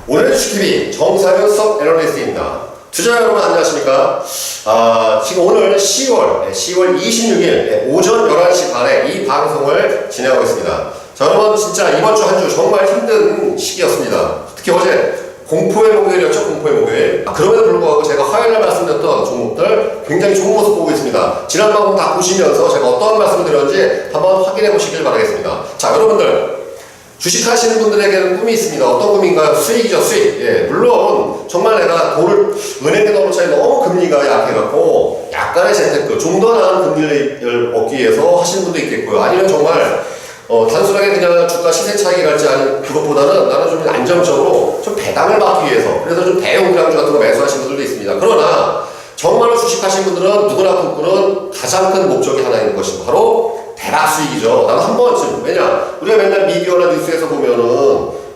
오늘 주식TV 정상현 수석 애널리스트입니다. 투자 여러분 안녕하십니까? 지금 오늘 10월 26일 오전 11시 반에 이 방송을 진행하고 있습니다. 자, 여러분 진짜 이번 주 한 주 정말 힘든 시기였습니다. 특히 어제 공포의 목요일이었죠. 공포의 목요일. 그럼에도 불구하고 제가 화요일날 말씀드렸던 종목들 굉장히 좋은 모습 보고 있습니다. 지난 방송 다 보시면서 제가 어떠한 말씀을 드렸는지 한번 확인해 보시길 바라겠습니다. 자, 여러분들 주식하시는 분들에게는 꿈이 있습니다. 어떤 꿈인가요? 수익이죠, 수익. 물론 정말 내가 돈을 은행에 넣어놓자니 너무 금리가 약해갖고 약간의 재테크, 좀 더 나은 금리를 얻기 위해서 하시는 분도 있겠고요. 아니면 정말 단순하게 그냥 주가 시세 차익이 갈지 아닌 그것보다는 나는 좀 안정적으로 좀 배당을 받기 위해서 그래서 좀 대형 우량주 같은 거 매수하시는 분들도 있습니다. 그러나 정말로 주식하시는 분들은 누구나 꿈꾸는 가장 큰 목적이 하나 있는 것이 바로 대박 수익이죠. 나는 한 번쯤. 왜냐? 우리가 맨날 미디어나 뉴스에서 보면은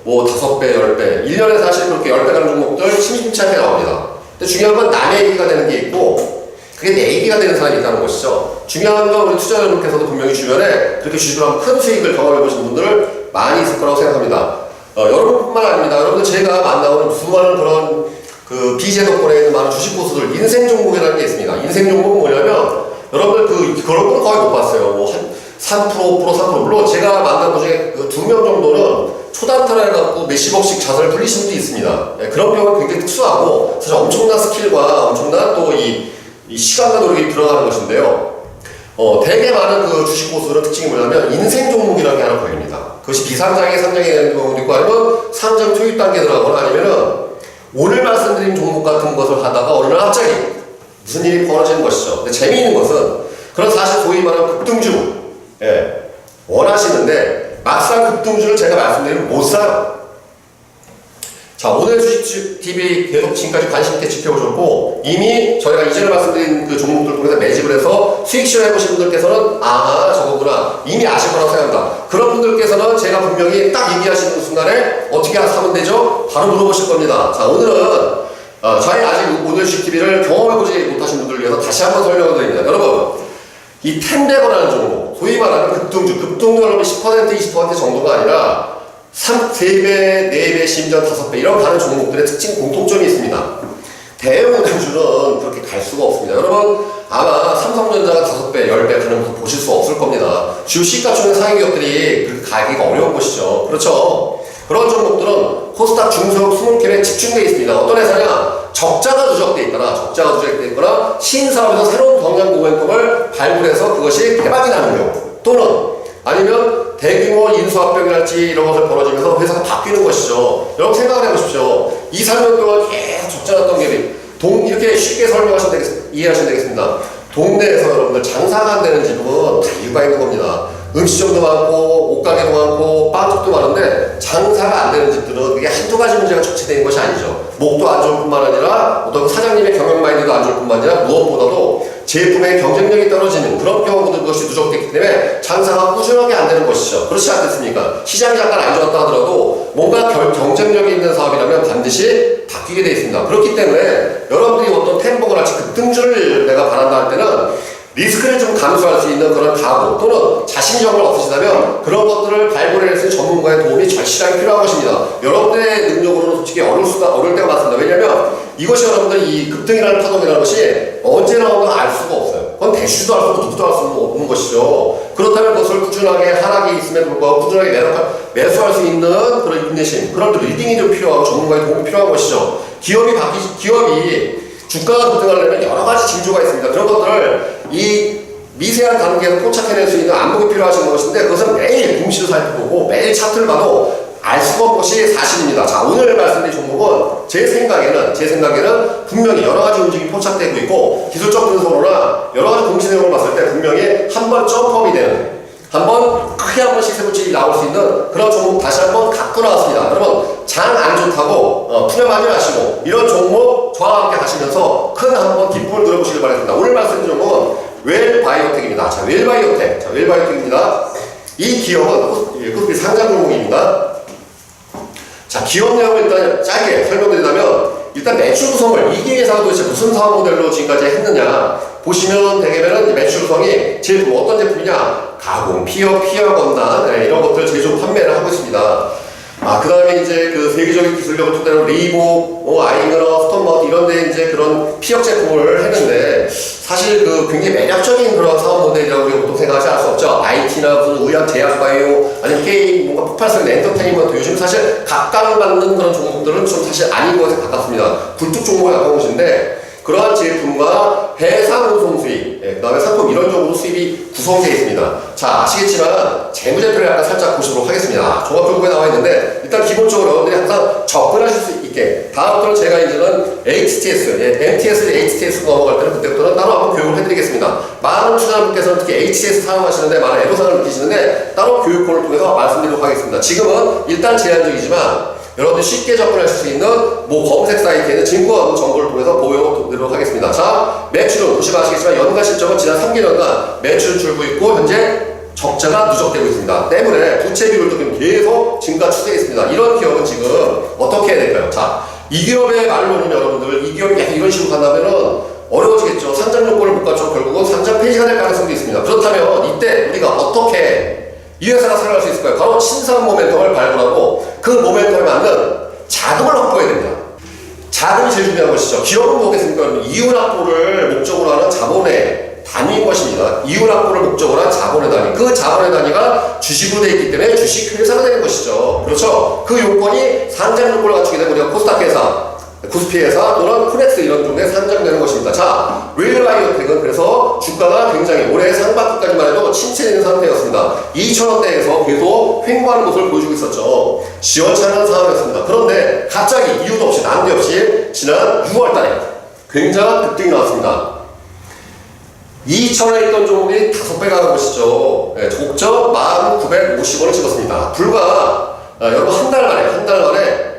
뭐 5배, 10배. 1년에 사실 그렇게 10배 가는 종목들 심심찮게 나옵니다. 근데 중요한 건 남의 얘기가 되는 게 있고, 그게 내 얘기가 되는 사람이 있다는 것이죠. 중요한 건 우리 투자 여러분께서도 분명히 주변에 그렇게 주식으로 하면 큰 수익을 경험해보신 분들 많이 있을 거라고 생각합니다. 여러분뿐만 아닙니다. 여러분들 제가 만나보는 수많은 그런 그 비제도권에 있는 많은 주식 고수들, 인생 종목이라는 게 있습니다. 인생 종목은 뭐냐면, 여러분들 그런 건 거의 못 봤어요. 뭐 한 3%, 5%, 3%. 물론 제가 만난 분 중에 그 2명 정도는 초단타를 해갖고 몇십억씩 자산을 불리신 분도 있습니다. 그런 경우는 굉장히 특수하고 사실 엄청난 스킬과 엄청난 또 이 시간과 노력이 들어가는 것인데요. 되게 많은 그 주식 고수들의 특징이 뭐냐면 인생 종목이라는 게 하나 보입니다. 그것이 비상장에 상장이 되는 경우도 있고 아니면 상장 투입 단계에 들어가거나 아니면은 오늘 말씀드린 종목 같은 것을 하다가 어느 날 갑자기 무슨 일이 벌어지는 것이죠. 근데 재미있는 것은 그런 사실 소위 말하는 급등주 원하시는데 막상 급등주를 제가 말씀드리면 못 사요. 자, 오늘 주식TV 계속 지금까지 관심 있게 지켜보셨고 이미 저희가 이전에 말씀드린 그 종목들 통해서 매집을 해서 수익 실현해보신 분들께서는 아하 저거구나 이미 아실 거라고 생각합니다. 그런 분들께서는 제가 분명히 딱 얘기하시는 순간에 어떻게 사면 되죠? 바로 물어보실 겁니다. 자, 오늘은 저희 아직 오늘 주식TV를 경험해보지 못하신 분들을 위해서 다시 한번 설명을 드립니다. 여러분 이 텐베거라는 종목, 소위 말하는 급등주 여러분 10%, 20% 정도가 아니라 3배, 4배, 심지어 5배 이런 가는 종목들의 특징 공통점이 있습니다. 대형 우량주는 그렇게 갈 수가 없습니다. 여러분 아마 삼성전자가 5배, 10배 가는 모습 보실 수 없을 겁니다. 주요 시가총액 상위 기업들이 그렇게 가기가 어려운 것이죠. 그렇죠? 그런 종목들은 코스닥 중소형 20캡에 집중되어 있습니다. 어떤 회사냐? 적자가 누적되어 있거나 신사업에서 새로운 경영 모멘텀을 발굴해서 그것이 대박이 나는 경우 또는 아니면 대규모 인수합병이랄지 이런 것을 벌어지면서 회사가 바뀌는 것이죠. 여러분 생각을 해보십시오. 2, 3년 동안 계속 적자 났던 기업이 이렇게 쉽게 이해하시면 되겠습니다. 동네에서 여러분들 장사가 안 되는 집은 다 이유가 있는 겁니다. 음식점도 많고 옷가게도 많고 빵집도 많은데 장사가 안 되는 집들은 그게 한두 가지 문제가 적체되는 것이 아니죠. 목도 안 좋을 뿐만 아니라 어떤 사장님의 경영 마인드도 안 좋을 뿐만 아니라 무엇보다도 제품의 경쟁력이 떨어지는 그런 경우들 것이 누적됐기 때문에 장사가 꾸준하게 안 되는 것이죠. 그렇지 않겠습니까? 시장이 잠깐 안 좋았다 하더라도 뭔가 경쟁력이 있는 사업이라면 반드시 바뀌게 되어 있습니다. 그렇기 때문에 여러분들이 어떤 템버거랄지 급등주를 내가 바란다 할 때는 리스크를 좀 감수할 수 있는 그런 각오 또는 자신력을 없으시다면 그런 것들을 발굴해낼 수 있는 전문가의 도움이 절실하게 필요한 것입니다. 여러분들의 능력으로는 솔직히 어려울 때가 많습니다. 왜냐하면 이것이 여러분들 이 급등이라는 파동이라는 것이 언제 나오는가 알 수가 없어요. 그건 대주주도 알 수 없고 누구도 알 수 없는 것이죠. 그렇다면 그것을 꾸준하게 하락이 있음에도 불구하고 꾸준하게 매수할 수 있는 그런 인내심 그런 리딩이 좀 필요하고 전문가의 도움이 필요한 것이죠. 기업이 주가가 급등하려면 여러 가지 징조가 있습니다. 그런 것들을 이 미세한 단계에서 포착해낼 수 있는 안목이 필요하신 것인데 그것은 매일 공시를 살펴보고 매일 차트를 봐도 알 수가 없는 것이 사실입니다. 자, 오늘 말씀드린 종목은 제 생각에는 분명히 여러 가지 움직임이 포착되고 있고 기술적 분석으로나 여러 가지 공시 내용을 봤을 때 분명히 한번 점프업이 되는 크게 한 번씩 세부치 나올 수 있는 그런 종목 다시 한번 갖고 나왔습니다. 여러분 장 안 좋다고 푸념하지 마시고 이런 종목 저와 함께 하시면서 큰 한번 기쁨을 누려보시길 바랍니다. 오늘 말씀드린 종목은 웰바이오텍입니다. 자, 웰바이오텍입니다. 이 기업은 코스피 상장 종목입니다. 자, 기업 내용을 일단 짧게 설명드리자면 일단 매출 구성을 이기 회사가 도대체 무슨 사업 모델로 지금까지 했느냐 보시면 되게면은 매출 구성이 제품 어떤 제품이냐 가공, 피어 건단 이런 것들 제조 판매를 하고 있습니다. 그 다음에 이제 그 세계적인 기술력을 토대로 리복, 아이그너, 스톤마우트 이런 데 이제 그런 피혁 제품을 했는데 사실 그 굉장히 매력적인 그런 사업 모델이라고 우리가 보통 생각하지 않을 수 없죠. IT나 무슨 의학, 제약, 바이오, 아니면 게임, 뭔가 폭발적인 엔터테인먼트 요즘 사실 각광받는 그런 종목들은 좀 사실 아닌 것에 가깝습니다. 굴뚝 종목에 가까운 것인데 그러한 제품과 해상 운송 수입, 그 다음에 상품 이런 쪽으로 수입이 구성되어 있습니다. 자, 아시겠지만 재무제표를 약간 살짝 보시도록 하겠습니다. 종합정보에 나와 있는데 일단 기본적으로 여러분들이 항상 접근하실 수 있게 다음부터는 제가 이제는 HTS, MTS, HTS로 넘어갈 때는 그때부터는 따로 한번 교육을 해드리겠습니다. 많은 투자자분께서는 특히 HTS 사용하시는데 많은 애로사항을 느끼시는데 따로 교육권을 통해서 말씀드리도록 하겠습니다. 지금은 일단 제한적이지만 여러분들 쉽게 접근하실 수 있는 검색 사이트에는 증권 정보를 통해서 보여드리도록 하겠습니다. 자, 매출은 보시면 아시겠지만 연간 실적은 지난 3개년간 매출은 줄고 있고 현재 적자가 누적되고 있습니다. 때문에 부채 비율도 계속 증가 추세에 있습니다. 이런 기업은 지금 어떻게 해야 될까요? 자, 이 기업의 말로는 여러분들 이 기업이 계속 이런 식으로 간다면은 어려워지겠죠. 상장 요건을 못 갖춰 결국은 상장 폐지가 될 가능성도 있습니다. 그렇다면 이때 우리가 어떻게 이 회사가 살아갈 수 있을까요? 바로 신사업 모멘텀을 발굴하고 그 모멘텀에 맞는 자금을 확보해야 됩니다. 자금이 제일 중요한 것이죠. 기업은 뭐겠습니까? 이윤 확보를 목적으로 하는 자본의 단위인 것입니다. 이윤 확보를 목적으로 한 자본의 단위. 그 자본의 단위가 주식으로 되어 있기 때문에 주식 회사가 되는 것이죠. 그렇죠? 그 요건이 상장 요건을 갖추게 되면 우리가 코스닥 회사, 코스피 회사 또는 코넥스 이런 종류에 상장되는 것입니다. 자, 웰바이오텍은 그래서 주가가 굉장히 올해 상반기까지만 해도 침체되는 상태였습니다. 2,000원대에서 계속 횡보하는 모습을 보여주고 있었죠. 시원찮은 상황이었습니다. 그런데 갑자기 이유도 없이 난데없이 지난 6월달에 굉장한 급등이 나왔습니다. 2,000원에 있던 종목이 5배가 간 것이죠. 고점 1,950원을 찍었습니다. 불과 여러분 한 달 만에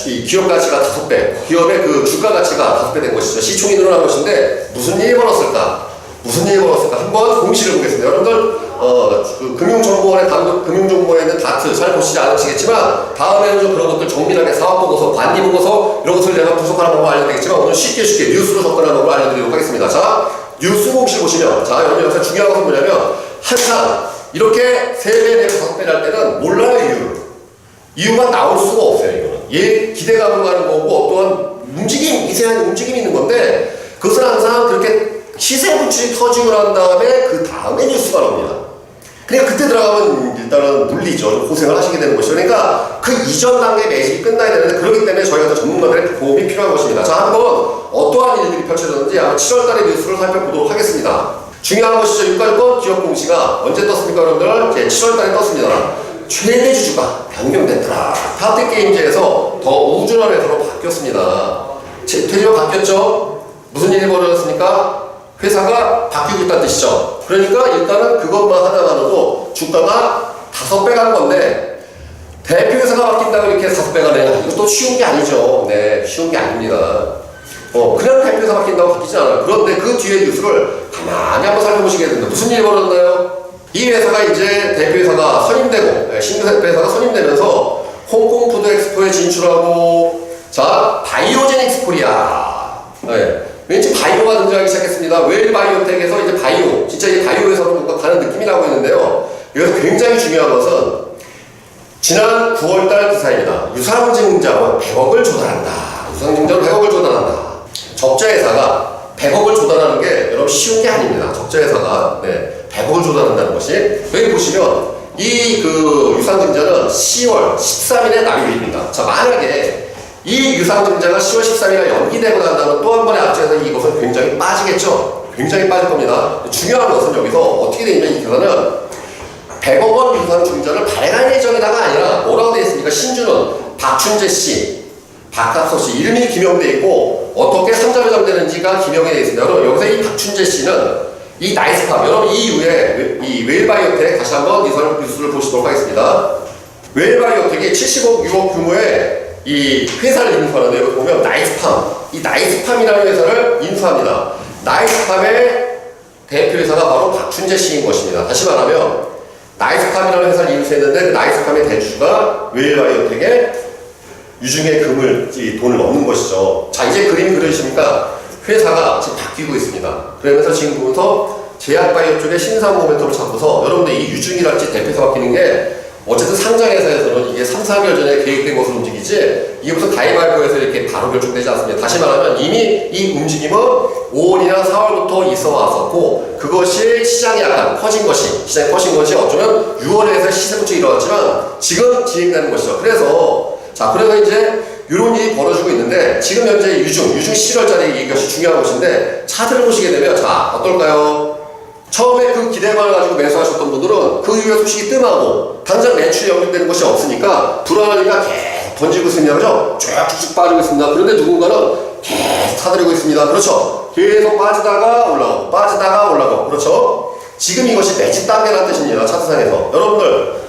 이 기업 가치가 5배, 기업의 그 주가 가치가 5배 된 것이죠. 시총이 늘어난 것인데 무슨 일이 벌었을까? 한번 공시를 보겠습니다. 여러분들 그 금융정보원의 금융정보원에 있는 다트 잘 보시지 않으시겠지만 다음에는 좀 그런 것들 정밀하게 사업보고서, 관리보고서 이런 것을 내가 분석하는 방법을 알려드리겠지만 오늘 쉽게 뉴스로 접근하는 방법을 알려드리도록 하겠습니다. 자, 뉴스 공시를 보시면 자, 여러분 여기서 중요한 것은 뭐냐면 항상 이렇게 3배, 4배, 5배를 할 때는 몰라요. 이유가 나올 수가 없어요. 이거는 기대감을 가는 거고 어떠한 미세한 움직임이 있는 건데 그것은 항상 그렇게 시세 분출이 터지고 난 다음에 그 다음에 뉴스가 나옵니다. 그러니까 그때 들어가면 일단은 물리죠. 고생을 하시게 되는 것이죠. 그러니까 그 이전 단계 매집이 끝나야 되는데 그렇기 때문에 저희가 전문가들의 도움이 필요한 것입니다. 자, 한번 어떠한 일들이 펼쳐졌는지 아마 7월달의 뉴스를 살펴보도록 하겠습니다. 중요한 것이죠. 유가증권 기업 공시가 언제 떴습니까, 여러분들? 7월달에 떴습니다. 최대 주주가 변경됐더라. 타트게임즈에서 더 우준한 회사로 바뀌었습니다. 퇴지가 바뀌었죠? 무슨 일이 벌어졌습니까? 회사가 바뀌고 있다는 뜻이죠. 그러니까 일단은 그것만 하나만으로도 주가가 5배 간 건데 대표회사가 바뀐다고 이렇게 5배가 되냐? 이것도 쉬운 게 아니죠. 네, 쉬운 게 아닙니다. 그냥 대표회사 바뀐다고 바뀌지 않아요. 그런데 그 뒤에 뉴스를 가만히 한번 살펴보시게 됩니다. 무슨 일이 벌어졌나요? 이 회사가 이제 대표회사가 선임되고, 신규 대표회사가 선임되면서 홍콩 푸드 엑스포에 진출하고, 자, 바이오제닉스 코리아. 네. 왠지 바이오가 등장하기 시작했습니다. 웰바이오텍에서 이제 바이오, 진짜 이 바이오 회사로 뭔가 가는 느낌이 나고 있는데요. 여기서 굉장히 중요한 것은 지난 9월달 기사입니다. 유상증자로 100억을 조달한다. 유상증자로 100억을 조달한다. 적자회사가 100억을 조달하는 게 여러분 쉬운 게 아닙니다. 적자회사가 100억을 조달한다는 것이 여기 보시면 이 그 유상증자는 10월 13일에 납입입니다. 자, 만약에 이 유상증자가 10월 13일에 연기되고 난다면 또 한 번의 악재에서 이것은 굉장히 빠지겠죠. 굉장히 빠질 겁니다. 중요한 것은 여기서 어떻게 되냐면 이 계산은 100억 원 유상증자를 발행할 예정이다가 아니라 뭐라고 되어 있습니까? 신주는 박춘재 씨, 박학서 씨 이름이 기명되어 있고 어떻게 상자 배정되는지가 기명이 되어 있습니다. 여러분 여기서 이 박춘재 씨는 이 나이스팜, 여러분 이 이후에 이 웰바이오텍 다시 한번 이 뉴스를 보시도록 하겠습니다. 웰바이오텍이 70억 유로 규모의 이 회사를 인수하는데 여기 보면 나이스팜, 이 나이스팜이라는 회사를 인수합니다. 나이스팜의 대표회사가 바로 박춘재 씨인 것입니다. 다시 말하면 나이스팜이라는 회사를 인수했는데 그 나이스팜의 대주주가 웰바이오텍의 유증의 돈을 넣는 것이죠. 자, 이제 그림이 그려지십니까? 회사가 지금 바뀌고 있습니다. 그러면서 지금부터 제약바이오 쪽의 신산 모멘텀을 잡고서 여러분들 이 유증이랄지 대표에서 바뀌는 게 어쨌든 상장회사에서는 이게 3, 4개월 전에 계획된 것으로 움직이지 이게 무슨 가위바위보에서 이렇게 바로 결정되지 않습니다. 다시 말하면 이미 이 움직임은 5월이나 4월부터 있어 왔었고 그것이 시장이 약간 시장이 커진 것이 어쩌면 6월에서 시세부터 일어났지만 지금 진행되는 것이죠. 그래서 이제 이런 일이 벌어지고 있는데 지금 현재 유중 11월짜리 이것이 중요한 것인데 차트를 보시게 되면 자 어떨까요? 처음에 그 기대감을 가지고 매수하셨던 분들은 그 이후에 소식이 뜸하고 당장 매출이 연결되는 것이 없으니까 불안하니까 계속 던지고 있습니다. 그죠? 쭉쭉 빠지고 있습니다. 그런데 누군가는 계속 타들이고 있습니다. 그렇죠? 계속 빠지다가 올라가고 그렇죠? 지금 이것이 매집 단계라는 뜻입니다. 차트상에서 여러분들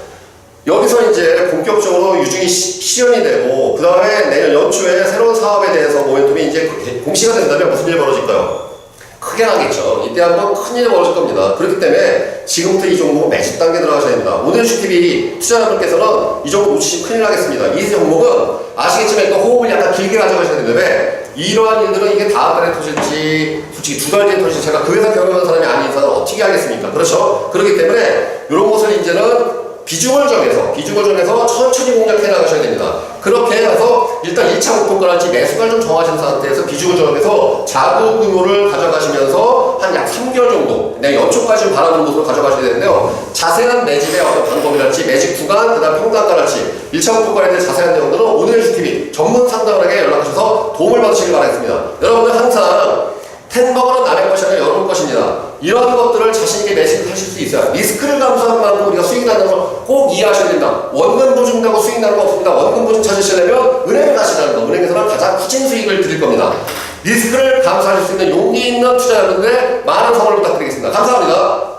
여기서 이제 본격적으로 유중이 실현이 되고 그 다음에 내년 연초에 새로운 사업에 대해서 모멘텀이 이제 공시가 된다면 무슨 일이 벌어질까요? 크게 나겠죠. 이때 한번 큰일이 벌어질 겁니다. 그렇기 때문에 지금부터 이 종목 매집 단계 들어가셔야 됩니다. 오늘 주TV 투자자분께서는 이 종목 놓치시면 큰일 나겠습니다. 이 종목은 아시겠지만 또 호흡을 약간 길게 가져가셔야 되는데 왜? 이러한 일들은 이게 다음 달에 터질지 솔직히 2달 뒤에 터질지 제가 그 회사 경험한 사람이 아닌 이상은 어떻게 알겠습니까? 그렇죠? 그렇기 때문에 이런 것을 이제는 비중을 정해서 천천히 공략해 나가셔야 됩니다. 그렇게 해서 일단 1차 목표가랄지 매수가를 좀 정하신 상태에서 비중을 정해서 자구 규모를 가져가시면서 한 약 3개월 정도 연초까지 바라보는 곳으로 가져가셔야 되는데요. 자세한 매집의 어떤 방법이랄지 매집 구간, 그 다음 평단가랄지 1차 목표가에 대한 자세한 내용들은 오늘의 주TV 전문 상담원에게 연락하셔서 도움을 받으시길 바라겠습니다. 여러분들 항상 텐버거는 남의 것이 아니라 여러분 것입니다. 이런 것들을 자신있게 매집을 하실 수 있어요. 리스크를 감수하는 만큼 우리가 수익이 난다는 걸 꼭 이해하셔야 됩니다. 원금 보증다고 수익 나는 거 없습니다. 원금 보증 찾으시려면 은행에 가시라는 거. 은행에서는 가장 후진 수익을 드릴 겁니다. 리스크를 감수하실 수 있는 용기 있는 투자자분들의 많은 성원을 부탁드리겠습니다. 감사합니다.